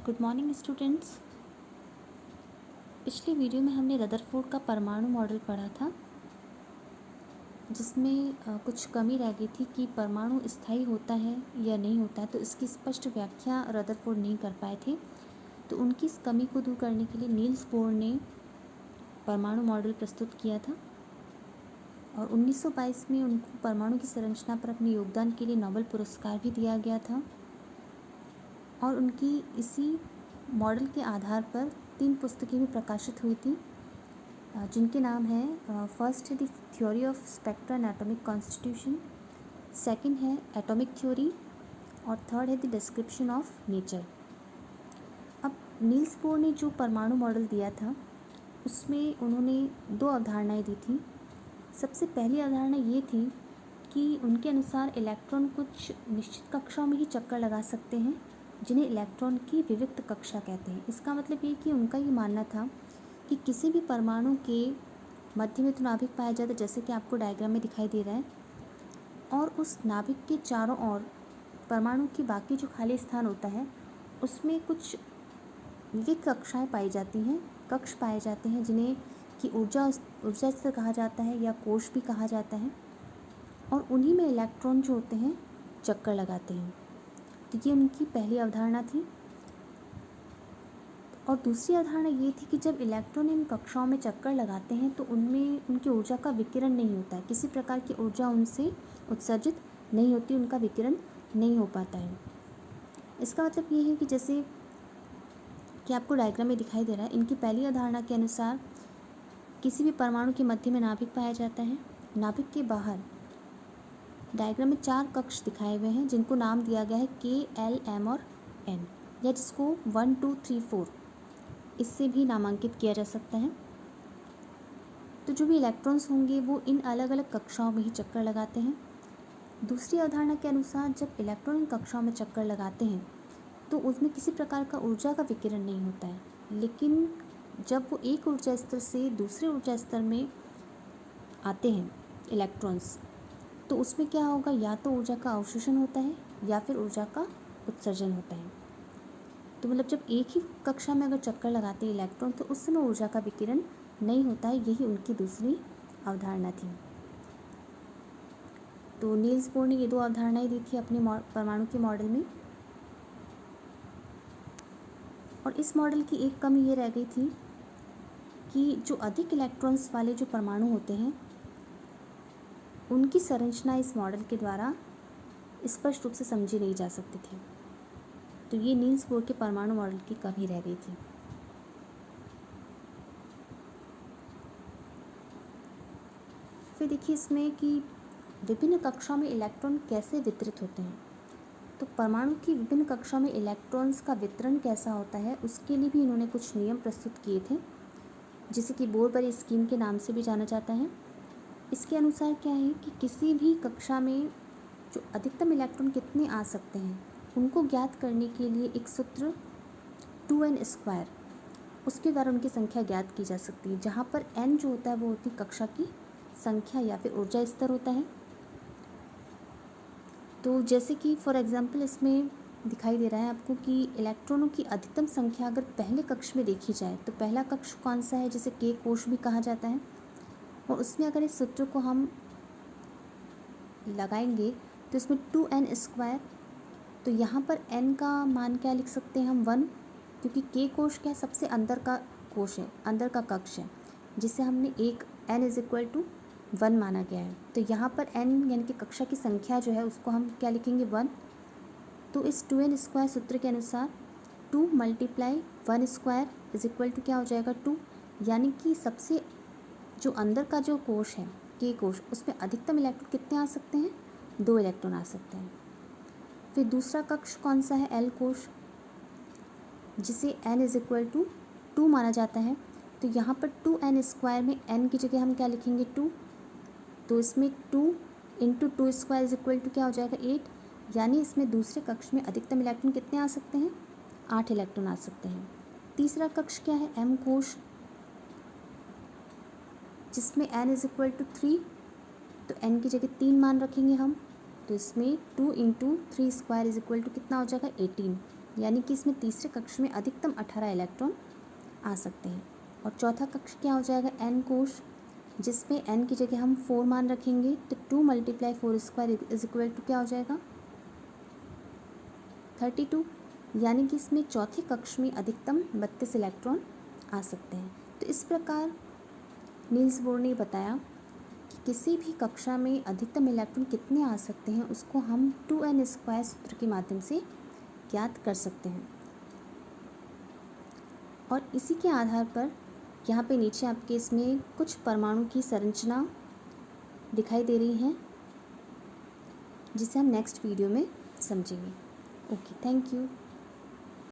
Good morning students. पिछले video में हमने रदरफोर्ड का परमाणु मॉडल पढ़ा था, जिसमें कुछ कमी रह गई थी कि परमाणु स्थायी होता है या नहीं होता है। तो इसकी स्पष्ट व्याख्या रदरफोर्ड नहीं कर पाए थे। तो उनकी इस कमी को दूर करने के लिए नील्स बोर ने परमाणु मॉडल प्रस्तुत किया था और 1922 में उनको परमाणु की संरचना पर अपने योगदान के लिए नोबेल पुरस्कार भी दिया गया था। और उनकी इसी मॉडल के आधार पर 3 पुस्तकें भी प्रकाशित हुई थी, जिनके नाम हैं फर्स्ट है the theory of spectra and atomic constitution, second है एटॉमिक थ्योरी और थर्ड है द डिस्क्रिप्शन ऑफ नेचर। अब नील्स बोर ने जो परमाणु मॉडल दिया था उसमें उन्होंने 2 अवधारणाएं दी थी। सबसे पहली अवधारणा ये थी कि उनके अनुसार इलेक्ट्रॉन कुछ निश्चित कक्षाओं में ही चक्कर लगा सकते हैं, जिन्हें इलेक्ट्रॉन की विविक्त कक्षा कहते हैं। इसका मतलब ये कि उनका ये मानना था कि किसी भी परमाणु के मध्य में तो नाभिक पाया जाता है, जैसे कि आपको डायग्राम में दिखाई दे रहा है, और उस नाभिक के चारों ओर परमाणु की बाकी जो खाली स्थान होता है उसमें कुछ विविध कक्षाएं पाई जाती हैं, कक्ष पाए जाते हैं, जिन्हें कि ऊर्जा स्तर कहा जाता है या कोश भी कहा जाता है। और उन्हीं में इलेक्ट्रॉन जो होते हैं चक्कर लगाते हैं। तो ये उनकी पहली अवधारणा थी। और दूसरी अवधारणा ये थी कि जब इलेक्ट्रॉन इन कक्षाओं में चक्कर लगाते हैं तो उनमें उनकी ऊर्जा का विकिरण नहीं होता है, किसी प्रकार की ऊर्जा उनसे उत्सर्जित नहीं होती, उनका विकिरण नहीं हो पाता है। इसका मतलब ये है कि जैसे कि आपको डायग्राम में दिखाई दे रहा है, इनकी पहली अवधारणा के अनुसार किसी भी परमाणु के मध्य में नाभिक पाया जाता है। नाभिक के बाहर डायग्राम में 4 कक्ष दिखाए हुए हैं, जिनको नाम दिया गया है K, L, M और N, या जिसको 1, 2, 3, 4 इससे भी नामांकित किया जा सकता है। तो जो भी इलेक्ट्रॉन्स होंगे वो इन अलग अलग कक्षाओं में ही चक्कर लगाते हैं। दूसरी अवधारणा के अनुसार जब इलेक्ट्रॉन इन कक्षाओं में चक्कर लगाते हैं तो उसमें किसी प्रकार का ऊर्जा का विकिरण नहीं होता है, लेकिन जब वो एक ऊर्जा स्तर से दूसरे ऊर्जा स्तर में आते हैं इलेक्ट्रॉन्स, तो उसमें क्या होगा, या तो ऊर्जा का अवशोषण होता है या फिर ऊर्जा का उत्सर्जन होता है। तो मतलब जब एक ही कक्षा में अगर चक्कर लगाते हैं इलेक्ट्रॉन तो उस समय ऊर्जा का विकिरण नहीं होता है। यही उनकी दूसरी अवधारणा थी। तो नील्स बोर ने ये 2 अवधारणाएं दी थी अपने परमाणु के मॉडल में। और इस मॉडल की एक कमी ये रह गई थी कि जो अधिक इलेक्ट्रॉन्स वाले जो परमाणु होते हैं उनकी संरचना इस मॉडल के द्वारा स्पष्ट रूप से समझी नहीं जा सकती थी। तो ये नील्स बोर के परमाणु मॉडल की कमी रह गई थी। फिर देखिए इसमें कि विभिन्न कक्षाओं में इलेक्ट्रॉन कैसे वितरित होते हैं। तो परमाणु की विभिन्न कक्षाओं में इलेक्ट्रॉन्स का वितरण कैसा होता है उसके लिए भी इन्होंने कुछ नियम प्रस्तुत किए थे, जिसे कि बोर स्कीम के नाम से भी जाना जाता है। इसके अनुसार क्या है कि किसी भी कक्षा में जो अधिकतम इलेक्ट्रॉन कितने आ सकते हैं उनको ज्ञात करने के लिए एक सूत्र 2n², उसके द्वारा उनकी संख्या ज्ञात की जा सकती है, जहाँ पर n जो होता है वो होती कक्षा की संख्या या फिर ऊर्जा स्तर होता है। तो जैसे कि फॉर एग्जांपल इसमें दिखाई दे रहा है आपको कि इलेक्ट्रॉनों की अधिकतम संख्या अगर पहले कक्ष में देखी जाए तो पहला कक्ष कौन सा है, जिसे K कोश भी कहा जाता है। और उसमें अगर इस सूत्र को हम लगाएंगे तो इसमें 2n², तो यहाँ पर n का मान क्या लिख सकते हैं हम 1, क्योंकि K कोश क्या सबसे अंदर का कोश है, अंदर का कक्ष है, जिसे हमने एक n = 1 माना गया है। तो यहाँ पर n यानी कि कक्षा की संख्या जो है उसको हम क्या लिखेंगे 1। तो इस 2n² सूत्र के अनुसार 2 × 1² = क्या हो जाएगा 2, यानी कि सबसे जो अंदर का जो कोश है K कोश, उसमें अधिकतम इलेक्ट्रॉन कितने आ सकते हैं, 2 इलेक्ट्रॉन आ सकते हैं। फिर दूसरा कक्ष कौन सा है, L कोश, जिसे n = 2 माना जाता है। तो यहाँ पर 2n² में n की जगह हम क्या लिखेंगे 2, तो इसमें 2 × 2² क्या हो जाएगा 8, यानी इसमें दूसरे कक्ष में अधिकतम इलेक्ट्रॉन कितने आ सकते हैं, 8 इलेक्ट्रॉन आ सकते हैं। तीसरा कक्ष क्या है, M कोश, जिसमें n = 3, तो n की जगह 3 मान रखेंगे हम। तो इसमें 2 × 3² कितना हो जाएगा 18, यानी कि इसमें तीसरे कक्ष में अधिकतम 18 इलेक्ट्रॉन आ सकते हैं। और चौथा कक्ष क्या हो जाएगा, एन कोश, जिसमें एन की जगह हम 4 मान रखेंगे, तो 2 × 4² इज इक्वल टू क्या हो जाएगा, 32। यानी कि इसमें चौथे कक्ष में अधिकतम 32 इलेक्ट्रॉन आ सकते हैं। तो इस प्रकार नील्स बोर ने बताया कि किसी भी कक्षा में अधिकतम इलेक्ट्रॉन कितने आ सकते हैं उसको हम 2n² सूत्र के माध्यम से ज्ञात कर सकते हैं। और इसी के आधार पर यहाँ पे नीचे आपके इसमें कुछ परमाणु की संरचना दिखाई दे रही हैं, जिसे हम नेक्स्ट वीडियो में समझेंगे। Okay, thank you.